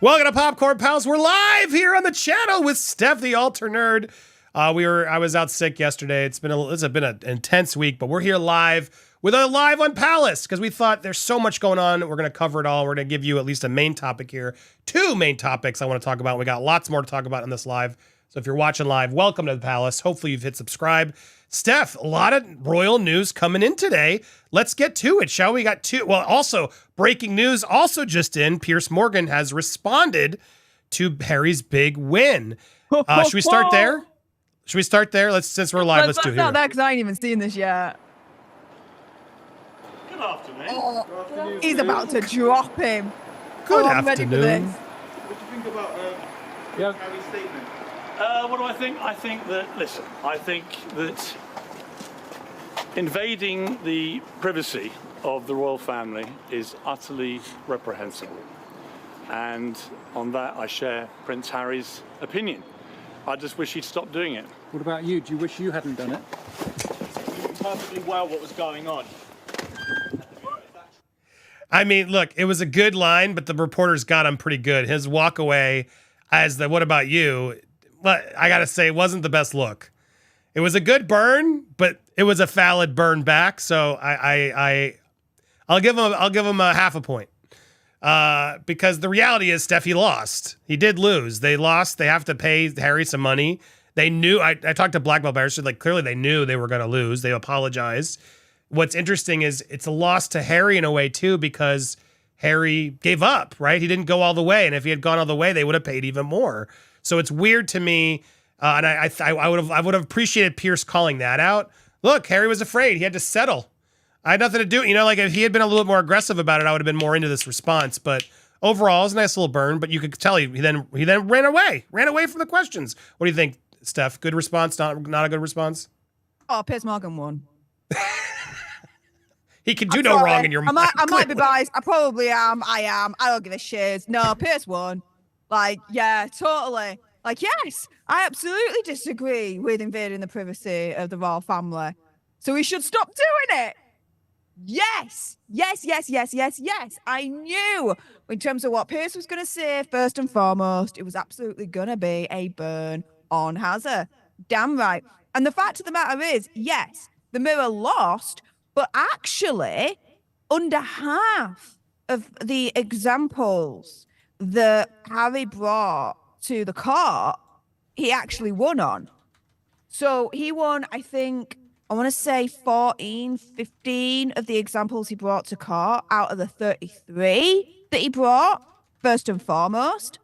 Welcome to Popcorn Pals. We're live here on the channel with Steph, the alter nerd. I was out sick yesterday. It's been an intense week, but we're here live with a live on Palace because we thought there's so much going on. We're going to cover it all. We're going to give you at least a main topic here. Two main topics I want to talk about. We got lots more to talk about in this live. So if you're watching live, welcome to the Palace. Hopefully you've hit subscribe. Steph, a lot of royal news coming in today. Let's get to it, shall we? Got two. Well, also breaking news also just in. Piers Morgan has responded to Harry's big win. Should we start there? Should we start there? Since we're live, let's do it here. Not that because I ain't even seen this yet. Good afternoon. Oh, Good afternoon. he's about to drop him. Good I'm ready for afternoon. this. What do you think about Harry's statement? What do I think? I think that invading the privacy of the royal family is utterly reprehensible. And on that, I share Prince Harry's opinion. I just wish he'd stop doing it. What about you? Do you wish you hadn't done it? We knew perfectly well what was going on. I mean, look, it was a good line, but the reporters got him pretty good. His walk away as the "what about you?" I gotta say, it wasn't the best look. It was a good burn, but it was a valid burn back. So I'll give him a half a point. Because the reality is, Steph, he lost. He did lose. They lost. They have to pay Harry some money. They knew. I talked to Black Belt Bears. Like clearly they knew they were going to lose. They apologized. What's interesting is it's a loss to Harry in a way too, because Harry gave up. Right? He didn't go all the way, and if he had gone all the way, they would have paid even more. So it's weird to me, and I would have appreciated Piers calling that out. Look, Harry was afraid. He had to settle. I had nothing to do. You know, like if he had been a little bit more aggressive about it, I would have been more into this response. But overall, it was a nice little burn. But you could tell he then ran away from the questions. What do you think, Steph? Good response? Not a good response? Oh, Piers Morgan won. He can do no wrong in your mind. I might be biased. I probably am. I am. I don't give a shit. No, Piers won. Like, yeah, totally. Like, yes, I absolutely disagree with invading the privacy of the royal family. So we should stop doing it. Yes. I knew in terms of what Piers was going to say, first and foremost, it was absolutely going to be a burn on Hazard. Damn right. And the fact of the matter is, yes, the Mirror lost, but actually under half of the examples that Harry brought to the court, he actually won on. So he won, I think, I want to say 14, 15 of the examples he brought to court out of the 33 that he brought, first and foremost.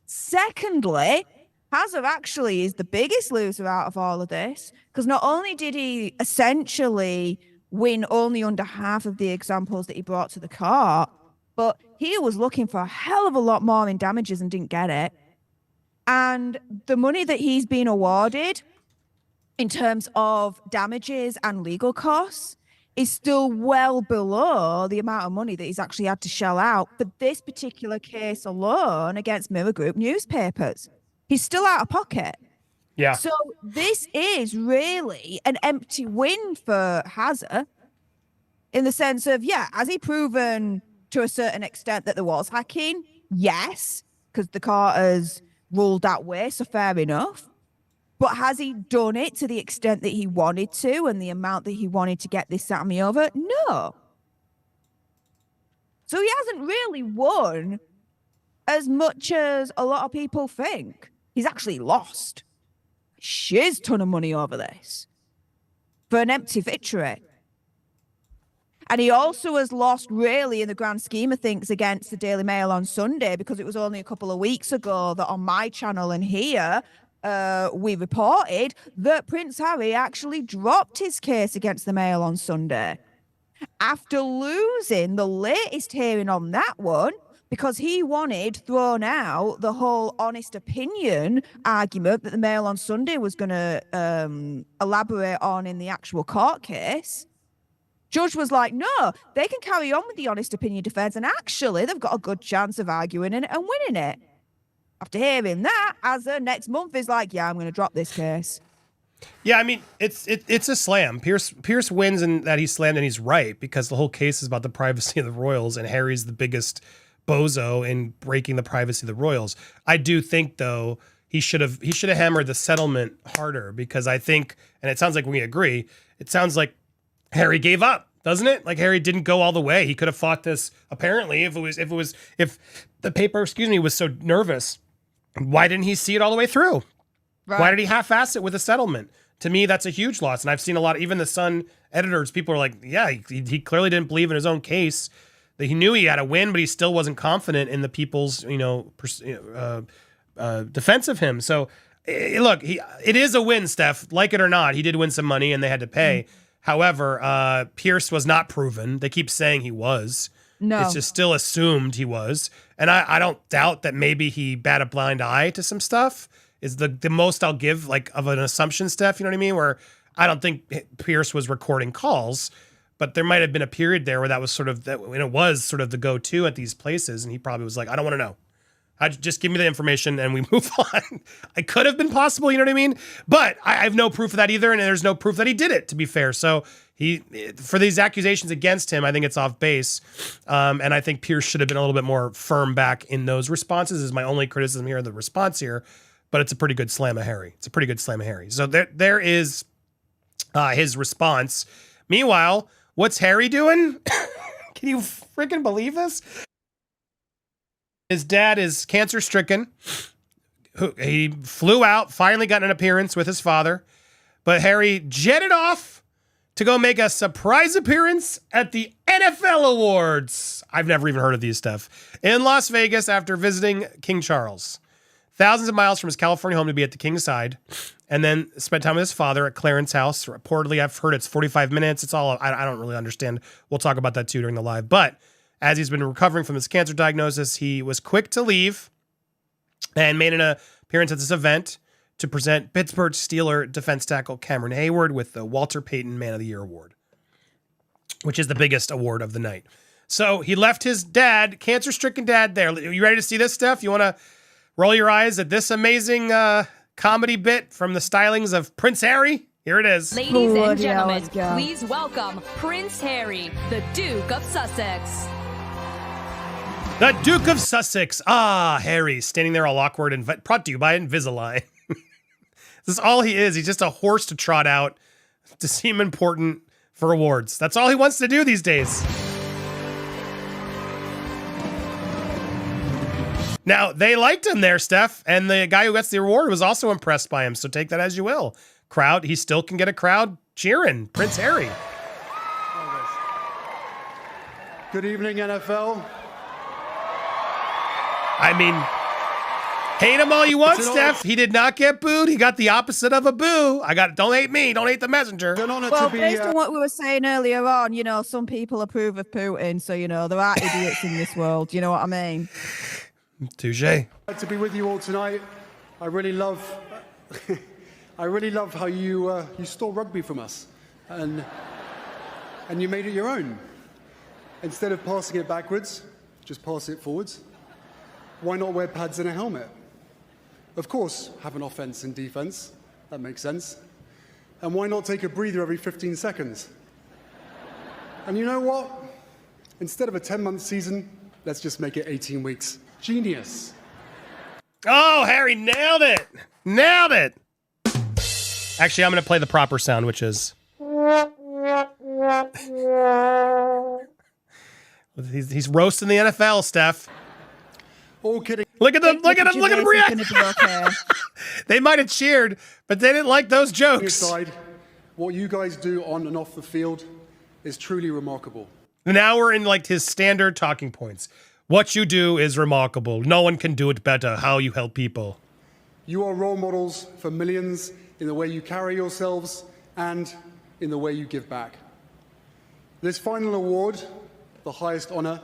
Secondly, Hazard actually is the biggest loser out of all of this, because not only did he essentially win only under half of the examples that he brought to the court, but he was looking for a hell of a lot more in damages and didn't get it. And the money that he's been awarded in terms of damages and legal costs is still well below the amount of money that he's actually had to shell out for this particular case alone against Mirror Group newspapers. He's still out of pocket. Yeah. So this is really an empty win for Hazard in the sense of, yeah, has he proven to a certain extent that there was hacking? Yes, because the court has ruled that way, so fair enough. But has he done it to the extent that he wanted to and the amount that he wanted to get this Sammy over? No. So he hasn't really won as much as a lot of people think. He's actually lost a shiz ton of money over this for an empty victory. And he also has lost really in the grand scheme of things against the Daily Mail on Sunday, because it was only a couple of weeks ago that on my channel and here, we reported that Prince Harry actually dropped his case against the Mail on Sunday after losing the latest hearing on that one, because he wanted thrown out the whole honest opinion argument that the Mail on Sunday was going to elaborate on in the actual court case. Judge was like, no, they can carry on with the honest opinion defense, and actually they've got a good chance of arguing in it and winning it. After hearing that, Hazard next month is like, yeah, I'm going to drop this case. Yeah, I mean, it's a slam. Piers wins in that he's slammed, and he's right, because the whole case is about the privacy of the royals, and Harry's the biggest bozo in breaking the privacy of the Royals. I do think though he should have hammered the settlement harder, because I think, and it sounds like we agree, it sounds like Harry gave up, doesn't it? Like Harry didn't go all the way. He could have fought this. Apparently, if the paper, was so nervous, why didn't he see it all the way through? Right. Why did he half-ass it with a settlement? To me, that's a huge loss. And I've seen a lot, even the Sun editors, people are like, yeah, he clearly didn't believe in his own case. That he knew he had a win, but he still wasn't confident in the people's, defense of him. So, look, it is a win, Steph. Like it or not, he did win some money and they had to pay. However, Piers was not proven. They keep saying he was. No. It's just still assumed he was. And I don't doubt that maybe he bat a blind eye to some stuff. Is the most I'll give, like, of an assumption, Steph, you know what I mean? Where I don't think Piers was recording calls, but there might have been a period there where that was sort of the go-to at these places, and he probably was like, I don't want to know. Just give me the information and we move on. It could have been possible, you know what I mean? But I have no proof of that either, and there's no proof that he did it, to be fair. So for these accusations against him, I think it's off base. And I think Piers should have been a little bit more firm back in those responses, is my only criticism here of the response here. But it's a pretty good slam of Harry. So there is his response. Meanwhile, what's Harry doing? Can you freaking believe this? His dad is cancer-stricken. He flew out, finally got an appearance with his father. But Harry jetted off to go make a surprise appearance at the NFL Awards. I've never even heard of these stuff. In Las Vegas after visiting King Charles. Thousands of miles from his California home to be at the king's side, and then spent time with his father at Clarence House. Reportedly, I've heard it's 45 minutes. It's all, I don't really understand. We'll talk about that too during the live. But as he's been recovering from his cancer diagnosis, he was quick to leave and made an appearance at this event to present Pittsburgh Steelers defense tackle Cameron Heyward with the Walter Payton Man of the Year award, which is the biggest award of the night. So he left his dad, cancer-stricken dad there. Are you ready to see this, Steph? You want to roll your eyes at this amazing comedy bit from the stylings of Prince Harry? Here it is. Ladies and gentlemen, please welcome Prince Harry, the Duke of Sussex. The Duke of Sussex. Ah, Harry, standing there all awkward and brought to you by Invisalign. This is all he is. He's just a horse to trot out to seem important for awards. That's all he wants to do these days. Now, they liked him there, Steph, and the guy who gets the award was also impressed by him, so take that as you will. Crowd, he still can get a crowd cheering Prince Harry. Good evening, NFL. I mean, hate him all you want, Steph. He did not get booed. He got the opposite of a boo. Don't hate me. Don't hate the messenger. Well, based on what we were saying earlier on, some people approve of Putin, so, there are idiots in this world. You know what I mean? Touche. To be with you all tonight. I really love how you stole rugby from us, and you made it your own. Instead of passing it backwards, just pass it forwards. Why not wear pads and a helmet? Of course, have an offense and defense. That makes sense. And why not take a breather every 15 seconds? And you know what? Instead of a 10-month season, let's just make it 18 weeks. Genius. Oh, Harry nailed it. Nailed it. Actually, I'm going to play the proper sound, which is... He's roasting the NFL, Steph. All kidding. Look at them react. Okay. They might have cheered, but they didn't like those jokes. Aside, what you guys do on and off the field is truly remarkable. Now we're in his standard talking points. What you do is remarkable. No one can do it better. How you help people. You are role models for millions in the way you carry yourselves and in the way you give back. This final award, the highest honor,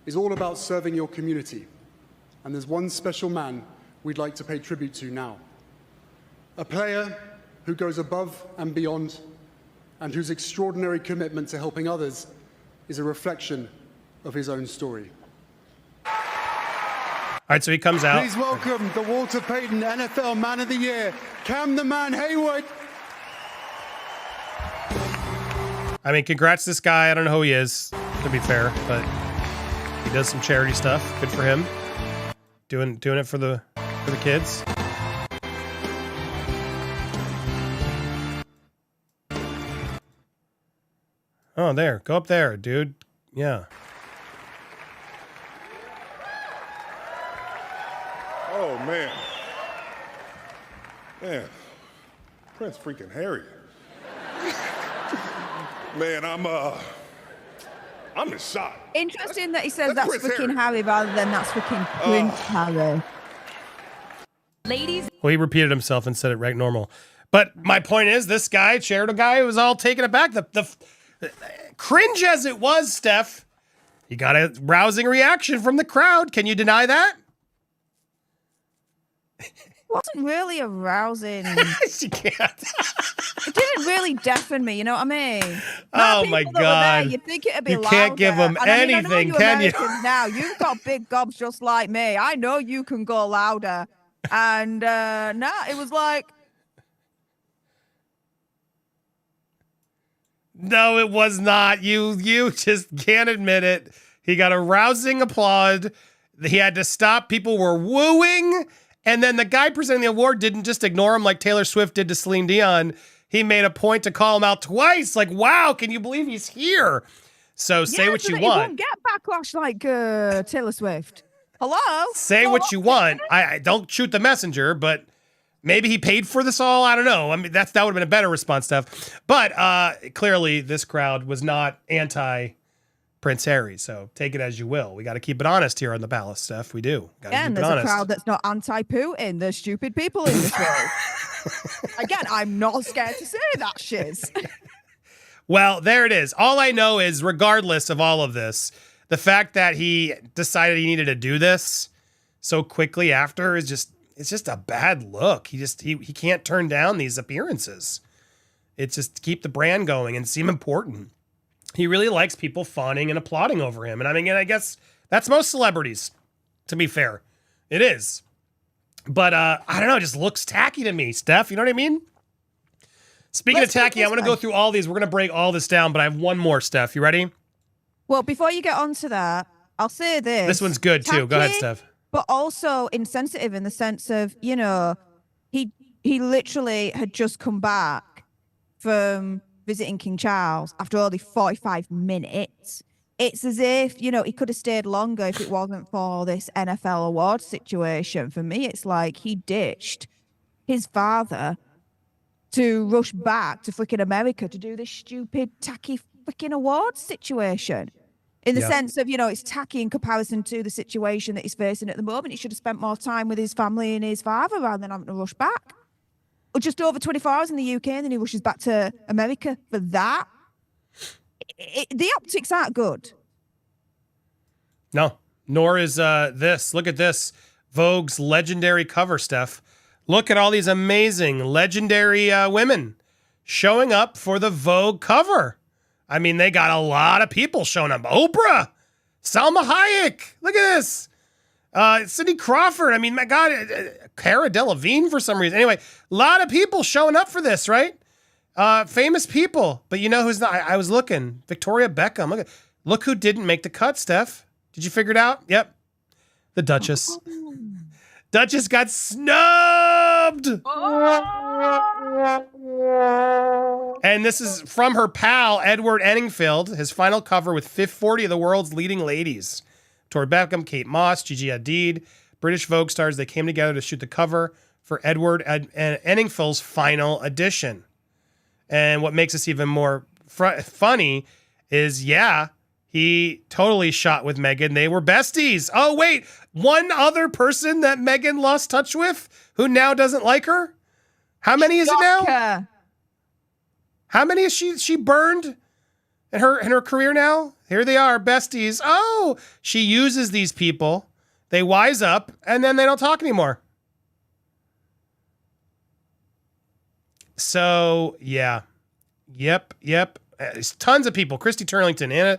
is all about serving your community. And there's one special man we'd like to pay tribute to now. A player who goes above and beyond, and whose extraordinary commitment to helping others is a reflection of his own story. All right, so he comes out. Please welcome the Walter Payton NFL Man of the Year, Cam the Man Heyward. I mean, congrats to this guy. I don't know who he is, to be fair, but He does some charity stuff. Good for him. Doing it for the kids. Oh, there. Go up there, dude. Yeah. Oh, man. Man. Prince freaking Harry. Man, I'm in shock. Interesting that he says that's Prince freaking Harry rather than that's freaking Prince Harry. Ladies. Well, he repeated himself and said it right normal. But my point is, this guy, charitable guy, was all taken aback. The cringe as it was, Steph, he got a rousing reaction from the crowd. Can you deny that? Wasn't really arousing. She can't. It didn't really deafen me, you know what I mean? Oh my God. You'd think it'd be You louder. can't give them And I mean, anything, I know can you? Americans now, you've got big gobs just like me. I know you can go louder. And it was like, No, it was not. You just can't admit it. He got a rousing applaud. He had to stop. People were wooing. And then the guy presenting the award didn't just ignore him like Taylor Swift did to Celine Dion. He made a point to call him out twice. Like, wow, can you believe he's here? So say what you He want. won't get backlash like Taylor Swift. Hello? Say what you want. I don't shoot the messenger, but maybe he paid for this all. I don't know. I mean, that would have been a better response, Steph. But clearly, this crowd was not anti Prince Harry. So take it as you will. We got to keep it honest here on the palace, Steph. We do. Again, there's a crowd that's not anti-Putin. There's stupid people in this world. Again, I'm not scared to say that shiz. Well, there it is. All I know is, regardless of all of this, the fact that he decided he needed to do this so quickly after is it's just a bad look. He can't turn down these appearances. It's just to keep the brand going and seem important. He really likes people fawning and applauding over him. And I mean, I guess that's most celebrities, to be fair. It is. But I don't know, it just looks tacky to me, Steph. You know what I mean? Speaking of tacky, I'm going to go through all these. We're going to break all this down, but I have one more, Steph. You ready? Well, before you get on to that, I'll say this. This one's good, too. Go ahead, Steph. But also insensitive in the sense of, you know, he literally had just come back from visiting King Charles after only 45 minutes. It's as if, you know, he could have stayed longer if it wasn't for this NFL award situation. For me, it's like he ditched his father to rush back to freaking America to do this stupid, tacky freaking awards situation. In the sense of, you know, it's tacky in comparison to the situation that he's facing at the moment. He should have spent more time with his family and his father rather than having to rush back. Or just over 24 hours in the UK, and then he rushes back to America for that. The optics aren't good. No, nor is this. Look at this. Vogue's legendary cover, Steph. Look at all these amazing, legendary women showing up for the Vogue cover. I mean, they got a lot of people showing up. Oprah, Salma Hayek. Look at this. Cindy Crawford. I mean, my God, Cara Delevingne for some reason. Anyway, a lot of people showing up for this, right? Famous people. But you know who's not? I was looking. Victoria Beckham. Look who didn't make the cut, Steph. Did you figure it out? Yep. The Duchess. Duchess got snubbed. And this is from her pal, Edward Enninfeld, his final cover with 40 of the world's leading ladies. Victoria Beckham, Kate Moss, Gigi Hadid, British Vogue stars. They came together to shoot the cover for Edward Enninfeld's final edition. And what makes this even more funny is, he totally shot with Meghan. They were besties. Oh, wait. One other person that Meghan lost touch with who now doesn't like her? How many is it now? How many is she burned in her career now? Here they are, besties. Oh, she uses these people. They wise up, and then they don't talk anymore. So, yeah. Yep. There's tons of people. Christy Turlington, Anna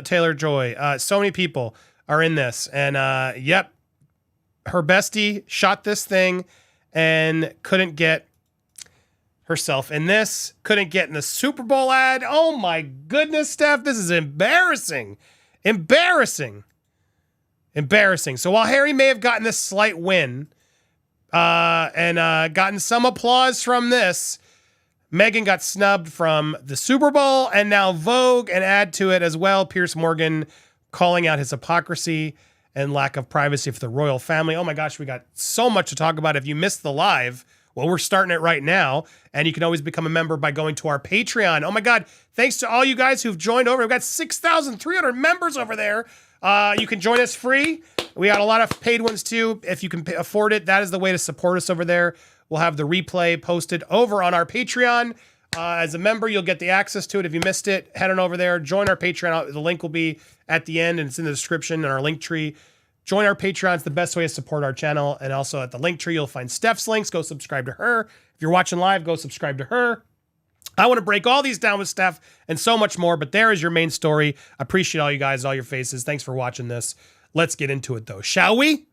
Taylor-Joy. So many people are in this. And, her bestie shot this thing and couldn't get herself in this, couldn't get in the Super Bowl ad. Oh my goodness, Steph, this is embarrassing. Embarrassing. Embarrassing. So while Harry may have gotten this slight win and gotten some applause from this, Meghan got snubbed from the Super Bowl and now Vogue, and add to it as well, Piers Morgan calling out his hypocrisy and lack of privacy for the royal family. Oh my gosh, we got so much to talk about. If you missed the live, well, we're starting it right now, and you can always become a member by going to our Patreon. Oh my God, thanks to all you guys who've joined over. We've got 6,300 members over there. You can join us free. We got a lot of paid ones too. If you can afford it, that is the way to support us over there. We'll have the replay posted over on our Patreon. As a member, you'll get the access to it. If you missed it, head on over there. Join our Patreon. The link will be at the end, and it's in the description and our link tree. Join our Patreon. It's the best way to support our channel. And also at the link tree, you'll find Steph's links. Go subscribe to her. If you're watching live, go subscribe to her. I want to break all these down with Steph and so much more, but there is your main story. I appreciate all you guys, all your faces. Thanks for watching this. Let's get into it, though, shall we?